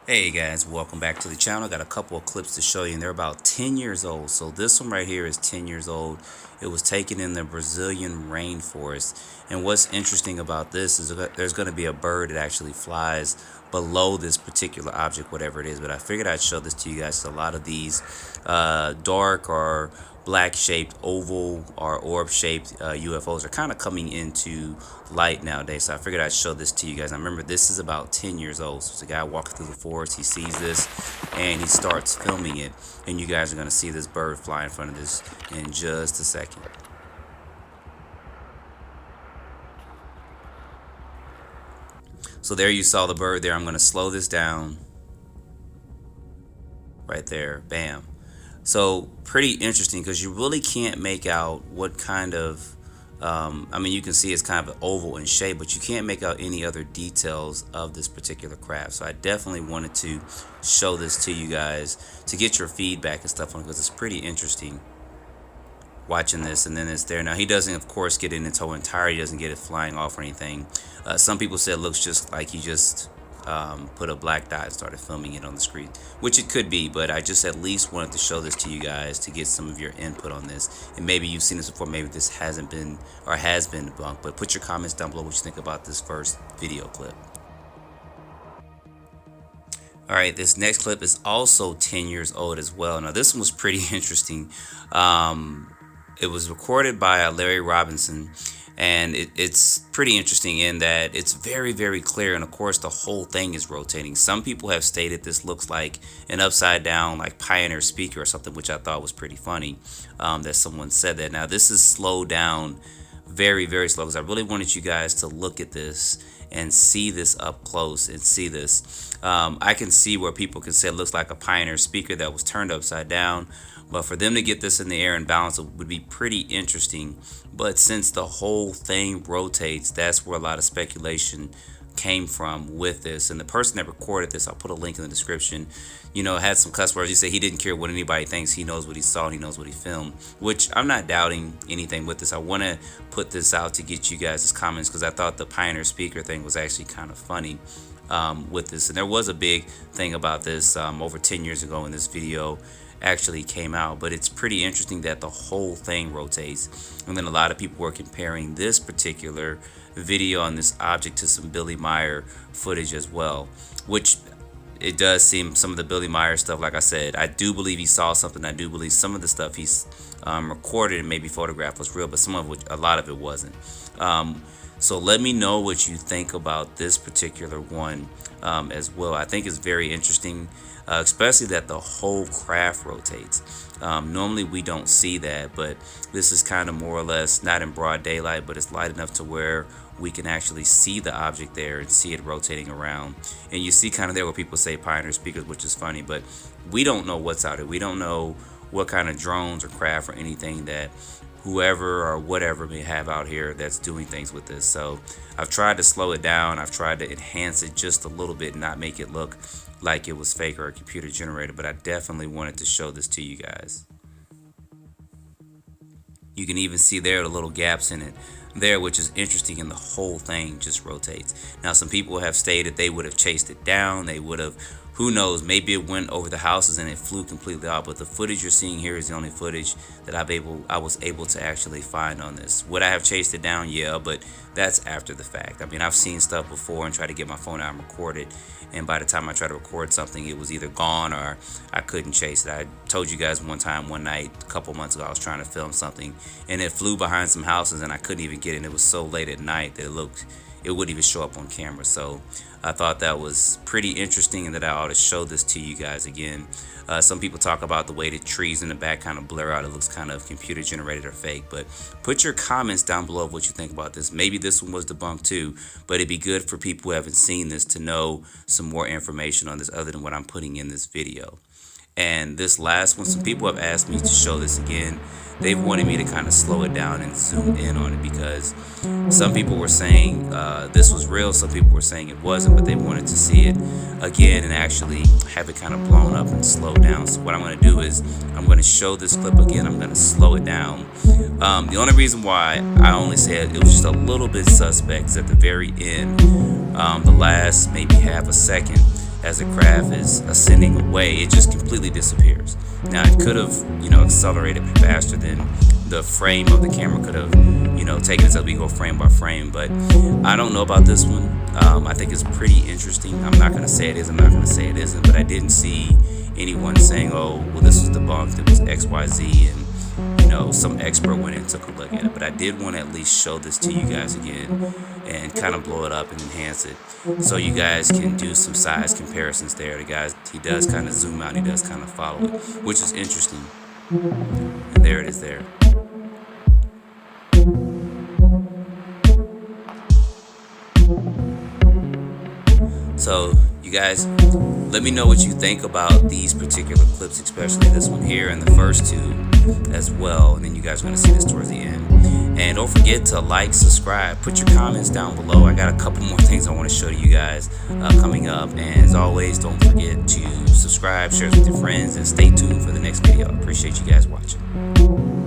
Hey guys, welcome back to the channel. Got a couple of clips to show you, and they're about 10 years old. So this one right here is 10 years old. It was taken in the Brazilian rainforest. And what's interesting about this is there's going to be a bird that actually flies below this particular object, whatever it is. But I figured I'd show this to you guys. A lot of these dark or black shaped, oval or orb shaped UFOs are kind of coming into light nowadays. So I figured I'd show this to you guys. I remember this is about 10 years old. So it's a guy walking through the forest. He sees this and he starts filming it. And you guys are going to see this bird fly in front of this in just a second. So there you saw the bird there. I'm going to slow this down right there. Bam. So pretty interesting because you really can't make out what kind of I mean, you can see it's kind of an oval in shape, but you can't make out any other details of this particular craft. So I definitely wanted to show this to you guys to get your feedback and stuff on it, because it's pretty interesting watching this. And then it's there. Now he doesn't, of course, get it in its whole entirety. He doesn't get it flying off or anything. Some people said it looks just like he just put a black dot and started filming it on the screen, which it could be, but I just at least wanted to show this to you guys to get some of your input on this. And maybe you've seen this before, maybe this hasn't been or has been debunked, but put your comments down below what you think about this first video clip. All right, this next clip is also 10 years old as well. Now this one was pretty interesting. It was recorded by Larry Robinson. And it's pretty interesting in that it's very, very clear. And of course, the whole thing is rotating. Some people have stated this looks like an upside down, like Pioneer speaker or something, which I thought was pretty funny that someone said that. Now, this is slowed down very, very slow, because I really wanted you guys to look at this and see this up close and see this. I can see where people can say it looks like a Pioneer speaker that was turned upside down. But for them to get this in the air and balance it would be pretty interesting. But since the whole thing rotates, that's where a lot of speculation came from with this. And the person that recorded this, I'll put a link in the description, you know, had some cuss words. He said he didn't care what anybody thinks. He knows what he saw and he knows what he filmed, which I'm not doubting anything with this. I want to put this out to get you guys' comments, because I thought the Pioneer speaker thing was actually kind of funny with this. And there was a big thing about this over 10 years ago when this video actually came out. But it's pretty interesting that the whole thing rotates. And then a lot of people were comparing this particular video on this object to some Billy Meyer footage as well, which it does seem some of the Billy Meyer stuff, like I said, I do believe he saw something. I do believe some of the stuff he's recorded and maybe photographed was real, but some of which, a lot of it wasn't. So let me know what you think about this particular one as well. I think it's very interesting, especially that the whole craft rotates. Normally we don't see that, but this is kind of more or less not in broad daylight, but it's light enough to where we can actually see the object there and see it rotating around. And you see kind of there where people say Pioneer speakers, which is funny, but we don't know what's out there. We don't know what kind of drones or craft or anything that whoever or whatever may have out here that's doing things with this. So I've tried to slow it down. I've tried to enhance it just a little bit, not make it look like it was fake or a computer generated, but I definitely wanted to show this to you guys. You can even see there the little gaps in it there, which is interesting, and the whole thing just rotates. Now, some people have stated they would have chased it down. They would have, who knows, maybe it went over the houses and it flew completely out. But the footage you're seeing here is the only footage that I was able to actually find on this. Would I have chased it down? Yeah, but that's after the fact. I mean, I've seen stuff before and tried to get my phone out and record it, and by the time I tried to record something, it was either gone or I couldn't chase it. I told you guys one night a couple months ago, I was trying to film something and it flew behind some houses and I couldn't even get it. And it was so late at night that it wouldn't even show up on camera. So I thought that was pretty interesting, and that I ought to show this to you guys again. Some people talk about the way the trees in the back kind of blur out. It looks kind of computer generated or fake. But put your comments down below of what you think about this. Maybe this one was debunked too, but it'd be good for people who haven't seen this to know some more information on this other than what I'm putting in this video. And this last one, some people have asked me to show this again. they wanted me to kind of slow it down and zoom in on it, because some people were saying this was real, some people were saying it wasn't, but they wanted to see it again and actually have it kind of blown up and slowed down. So what I'm going to do is I'm going to show this clip again. I'm going to slow it down. The only reason why I only said it was just a little bit suspect is at the very end, the last maybe half a second, as the craft is ascending away, it just completely disappears. Now, it could have, accelerated faster than the frame of the camera could have, taken it as we go frame by frame. But I don't know about this one. I think it's pretty interesting. I'm not going to say it is, I'm not going to say it isn't, but I didn't see anyone saying, oh, well, this was debunked, it was XYZ, and some expert went and took a look at it. But I did want to at least show this to you guys again and kind of blow it up and enhance it, so you guys can do some size comparisons there. The guy, he does kind of zoom out, he does kind of follow it, which is interesting. And there it is there. So you guys, let me know what you think about these particular clips, especially this one here and the first two as well. And then you guys are going to see this towards the end. And don't forget to like, subscribe, put your comments down below. I got a couple more things I want to show you guys coming up. And as always, don't forget to subscribe, share it with your friends, and stay tuned for the next video. I appreciate you guys watching.